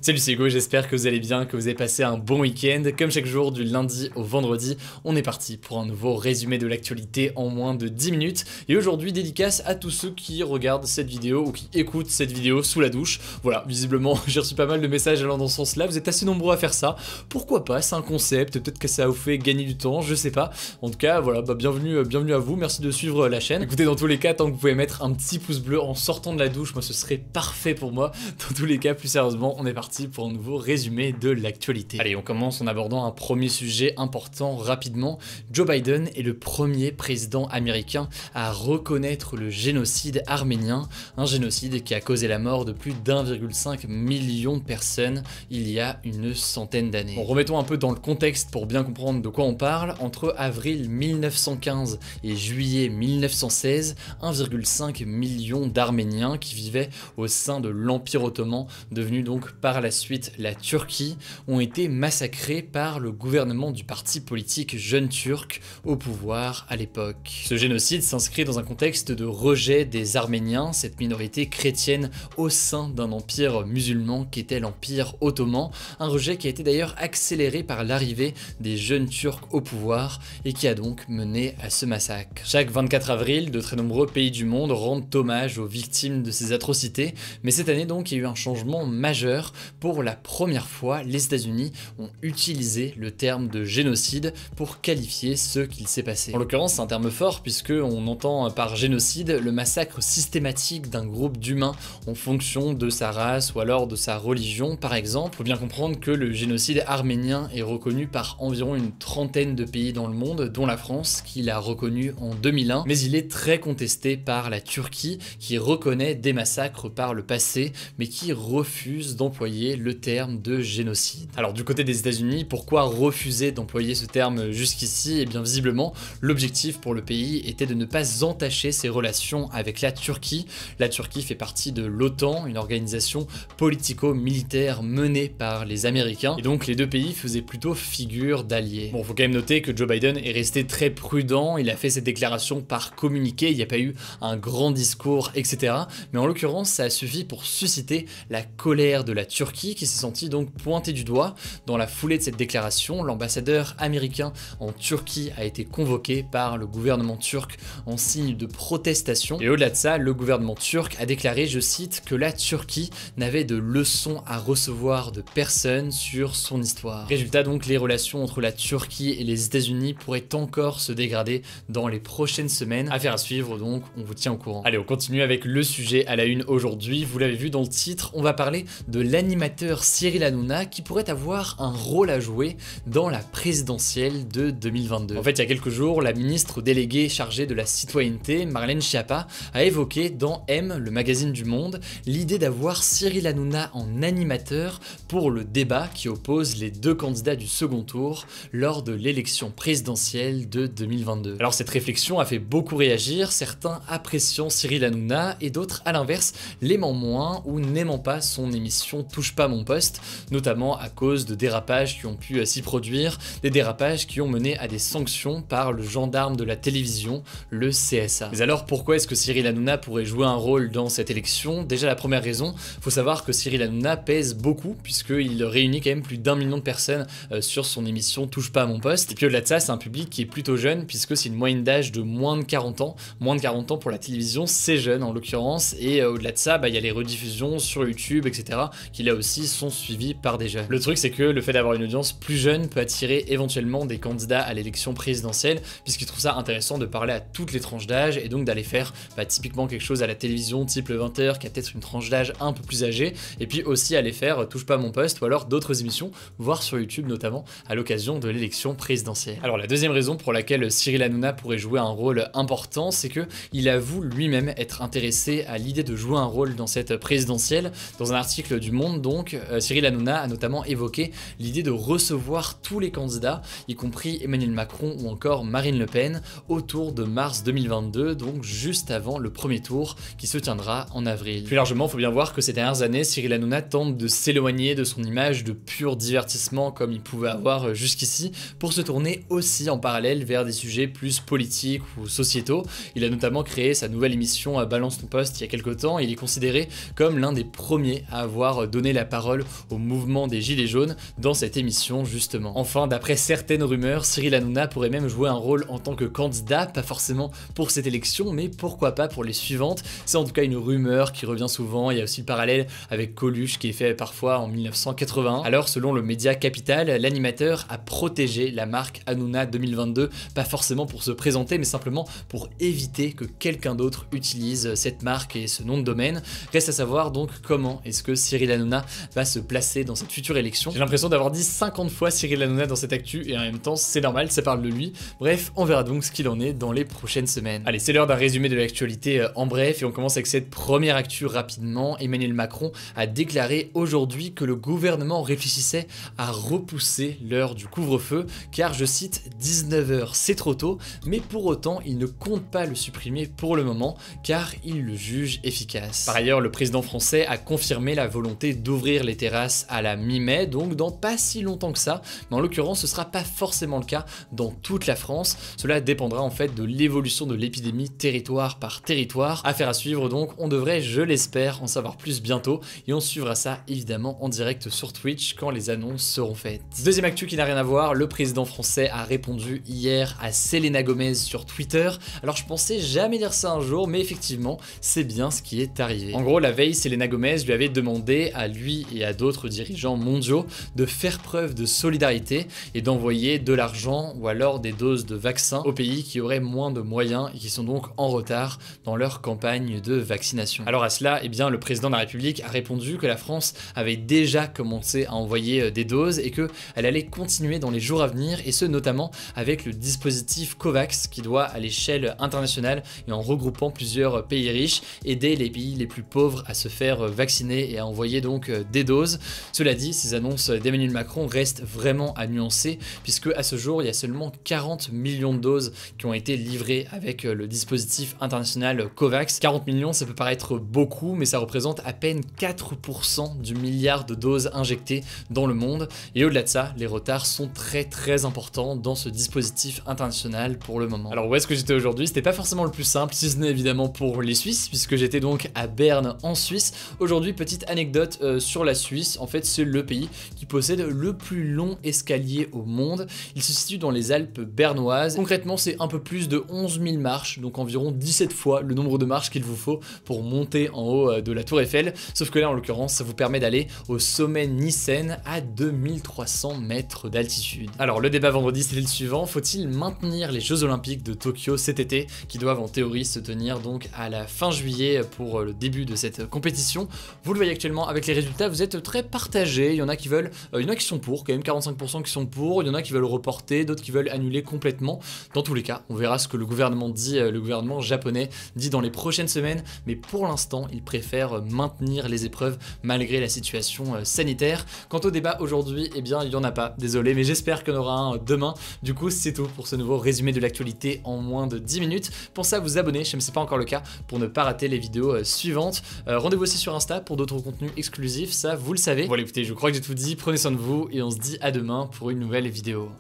Salut, c'est Hugo, j'espère que vous allez bien, que vous avez passé un bon week-end. Comme chaque jour, du lundi au vendredi, on est parti pour un nouveau résumé de l'actualité en moins de 10 minutes. Et aujourd'hui, dédicace à tous ceux qui regardent cette vidéo ou qui écoutent cette vidéo sous la douche. Voilà, visiblement, j'ai reçu pas mal de messages allant dans ce sens-là. Vous êtes assez nombreux à faire ça. Pourquoi pas, c'est un concept, peut-être que ça vous fait gagner du temps, je sais pas. En tout cas, voilà, bienvenue à vous, merci de suivre la chaîne. Écoutez, dans tous les cas, tant que vous pouvez mettre un petit pouce bleu en sortant de la douche, moi ce serait parfait pour moi. Dans tous les cas, plus sérieusement, on est parti pour un nouveau résumé de l'actualité. Allez, on commence en abordant un premier sujet important rapidement. Joe Biden est le premier président américain à reconnaître le génocide arménien, un génocide qui a causé la mort de plus d'1,5 million de personnes il y a une centaine d'années. Bon, remettons un peu dans le contexte pour bien comprendre de quoi on parle. Entre avril 1915 et juillet 1916, 1,5 million d'Arméniens qui vivaient au sein de l'Empire ottoman, devenu donc par la suite la Turquie, ont été massacrés par le gouvernement du parti politique Jeune Turc au pouvoir à l'époque. Ce génocide s'inscrit dans un contexte de rejet des Arméniens, cette minorité chrétienne au sein d'un empire musulman qu'était l'Empire ottoman, un rejet qui a été d'ailleurs accéléré par l'arrivée des Jeunes Turcs au pouvoir et qui a donc mené à ce massacre. Chaque 24 avril, de très nombreux pays du monde rendent hommage aux victimes de ces atrocités, mais cette année donc il y a eu un changement majeur. Pour la première fois, les États-Unis ont utilisé le terme de génocide pour qualifier ce qu'il s'est passé. En l'occurrence, c'est un terme fort puisque on entend par génocide le massacre systématique d'un groupe d'humains en fonction de sa race ou alors de sa religion par exemple. Faut bien comprendre que le génocide arménien est reconnu par environ une trentaine de pays dans le monde, dont la France qui l'a reconnu en 2001, mais il est très contesté par la Turquie qui reconnaît des massacres par le passé mais qui refuse d'employer le terme de génocide. Alors du côté des États-Unis, pourquoi refuser d'employer ce terme jusqu'ici? Et bien visiblement, l'objectif pour le pays était de ne pas entacher ses relations avec la Turquie. La Turquie fait partie de l'OTAN, une organisation politico-militaire menée par les Américains, et donc les deux pays faisaient plutôt figure d'alliés. Bon, faut quand même noter que Joe Biden est resté très prudent, il a fait cette déclaration par communiqué, il n'y a pas eu un grand discours, etc. Mais en l'occurrence, ça a suffi pour susciter la colère de la Turquie, qui s'est senti donc pointé du doigt. Dans la foulée de cette déclaration, l'ambassadeur américain en Turquie a été convoqué par le gouvernement turc en signe de protestation. Et au-delà de ça, le gouvernement turc a déclaré, je cite, que la Turquie n'avait de leçons à recevoir de personne sur son histoire. Résultat donc, les relations entre la Turquie et les États-Unis pourraient encore se dégrader dans les prochaines semaines. Affaire à suivre donc, on vous tient au courant. Allez, on continue avec le sujet à la une aujourd'hui. Vous l'avez vu dans le titre, on va parler de l'animateur Cyril Hanouna qui pourrait avoir un rôle à jouer dans la présidentielle de 2022. En fait, il y a quelques jours, la ministre déléguée chargée de la citoyenneté, Marlène Schiappa, a évoqué dans M, le magazine du Monde, l'idée d'avoir Cyril Hanouna en animateur pour le débat qui oppose les deux candidats du second tour lors de l'élection présidentielle de 2022. Alors cette réflexion a fait beaucoup réagir, certains appréciant Cyril Hanouna et d'autres à l'inverse l'aimant moins ou n'aimant pas son émission Touche pas mon poste, notamment à cause de dérapages qui ont pu s'y produire, des dérapages qui ont mené à des sanctions par le gendarme de la télévision, le CSA. Mais alors pourquoi est-ce que Cyril Hanouna pourrait jouer un rôle dans cette élection? Déjà la première raison, faut savoir que Cyril Hanouna pèse beaucoup puisqu'il réunit quand même plus d'1 million de personnes sur son émission Touche pas à mon poste. Et puis au-delà de ça, c'est un public qui est plutôt jeune puisque c'est une moyenne d'âge de moins de 40 ans. Moins de 40 ans pour la télévision, c'est jeune en l'occurrence. Et au-delà de ça, il y a les rediffusions sur YouTube, etc. qui là aussi sont suivis par des jeunes. Le truc c'est que le fait d'avoir une audience plus jeune peut attirer éventuellement des candidats à l'élection présidentielle puisqu'ils trouvent ça intéressant de parler à toutes les tranches d'âge et donc d'aller faire typiquement quelque chose à la télévision type le 20h qui a peut-être une tranche d'âge un peu plus âgée et puis aussi aller faire Touche pas à mon poste ou alors d'autres émissions, voire sur YouTube notamment à l'occasion de l'élection présidentielle. Alors la deuxième raison pour laquelle Cyril Hanouna pourrait jouer un rôle important, c'est que il avoue lui-même être intéressé à l'idée de jouer un rôle dans cette présidentielle. Dans un article du Monde donc, Cyril Hanouna a notamment évoqué l'idée de recevoir tous les candidats, y compris Emmanuel Macron ou encore Marine Le Pen, autour de mars 2022, donc juste avant le premier tour qui se tiendra en avril. Plus largement, il faut bien voir que ces dernières années, Cyril Hanouna tente de s'éloigner de son image de pur divertissement comme il pouvait avoir jusqu'ici, pour se tourner aussi en parallèle vers des sujets plus politiques ou sociétaux. Il a notamment créé sa nouvelle émission Balance ton poste il y a quelques temps, et il est considéré comme l'un des premiers à avoir donné donné la parole au mouvement des Gilets jaunes dans cette émission justement. Enfin, d'après certaines rumeurs, Cyril Hanouna pourrait même jouer un rôle en tant que candidat, pas forcément pour cette élection, mais pourquoi pas pour les suivantes. C'est en tout cas une rumeur qui revient souvent. Il y a aussi le parallèle avec Coluche qui est fait parfois en 1981. Alors selon le média Capital, l'animateur a protégé la marque Hanouna 2022, pas forcément pour se présenter, mais simplement pour éviter que quelqu'un d'autre utilise cette marque et ce nom de domaine. Reste à savoir donc comment est-ce que Cyril Hanouna va se placer dans cette future élection. J'ai l'impression d'avoir dit 50 fois Cyril Hanouna dans cette actu et en même temps c'est normal, ça parle de lui. Bref, on verra donc ce qu'il en est dans les prochaines semaines. Allez, c'est l'heure d'un résumé de l'actualité en bref et on commence avec cette première actu rapidement. Emmanuel Macron a déclaré aujourd'hui que le gouvernement réfléchissait à repousser l'heure du couvre-feu car, je cite, 19h c'est trop tôt, mais pour autant il ne compte pas le supprimer pour le moment car il le juge efficace. Par ailleurs, le président français a confirmé la volonté d'ouvrir les terrasses à la mi-mai, donc dans pas si longtemps que ça, mais en l'occurrence ce sera pas forcément le cas dans toute la France. Cela dépendra en fait de l'évolution de l'épidémie territoire par territoire. Affaire à suivre donc, on devrait, je l'espère, en savoir plus bientôt et on suivra ça évidemment en direct sur Twitch quand les annonces seront faites. Deuxième actu qui n'a rien à voir, le président français a répondu hier à Selena Gomez sur Twitter. Alors je pensais jamais dire ça un jour, mais effectivement c'est bien ce qui est arrivé. En gros, la veille, Selena Gomez lui avait demandé à lui et à d'autres dirigeants mondiaux de faire preuve de solidarité et d'envoyer de l'argent ou alors des doses de vaccins aux pays qui auraient moins de moyens et qui sont donc en retard dans leur campagne de vaccination. Alors à cela, eh bien, le président de la République a répondu que la France avait déjà commencé à envoyer des doses et qu'elle allait continuer dans les jours à venir, et ce notamment avec le dispositif COVAX qui doit à l'échelle internationale et en regroupant plusieurs pays riches aider les pays les plus pauvres à se faire vacciner et à envoyer donc des doses. Cela dit, ces annonces d'Emmanuel Macron restent vraiment à nuancer puisque à ce jour il y a seulement 40 millions de doses qui ont été livrées avec le dispositif international COVAX. 40 millions, ça peut paraître beaucoup, mais ça représente à peine 4% du milliard de doses injectées dans le monde, et au-delà de ça, les retards sont très importants dans ce dispositif international pour le moment. Alors où est-ce que j'étais aujourd'hui? C'était pas forcément le plus simple, si ce n'est évidemment pour les Suisses, puisque j'étais donc à Berne en Suisse. Aujourd'hui, petite anecdote sur la Suisse, en fait c'est le pays qui possède le plus long escalier au monde. Il se situe dans les Alpes bernoises. Concrètement, c'est un peu plus de 11 000 marches, donc environ 17 fois le nombre de marches qu'il vous faut pour monter en haut de la Tour Eiffel. Sauf que là, en l'occurrence, ça vous permet d'aller au sommet Nyssen à 2300 mètres d'altitude. Alors, le débat vendredi, c'était le suivant. Faut-il maintenir les Jeux Olympiques de Tokyo cet été, qui doivent en théorie se tenir donc à la fin juillet pour le début de cette compétition? Vous le voyez actuellement avec les résultats, vous êtes très partagés. Il y en a qui veulent, il y en a qui sont pour, quand même 45% qui sont pour, il y en a qui veulent reporter, d'autres qui veulent annuler complètement. Dans tous les cas, on verra ce que le gouvernement dit, le gouvernement japonais dit dans les prochaines semaines, mais pour l'instant, il préfère maintenir les épreuves malgré la situation sanitaire. Quant au débat aujourd'hui, eh bien, il n'y en a pas, désolé, mais j'espère qu'il y en aura un demain. Du coup, c'est tout pour ce nouveau résumé de l'actualité en moins de 10 minutes. Pensez à vous abonner, si ce n'est pas encore le cas, pour ne pas rater les vidéos suivantes. Rendez-vous aussi sur Insta pour d'autres contenus exclusifs, ça vous le savez. Voilà, écoutez, je crois que j'ai tout dit, prenez soin de vous et on se dit à demain pour une nouvelle vidéo.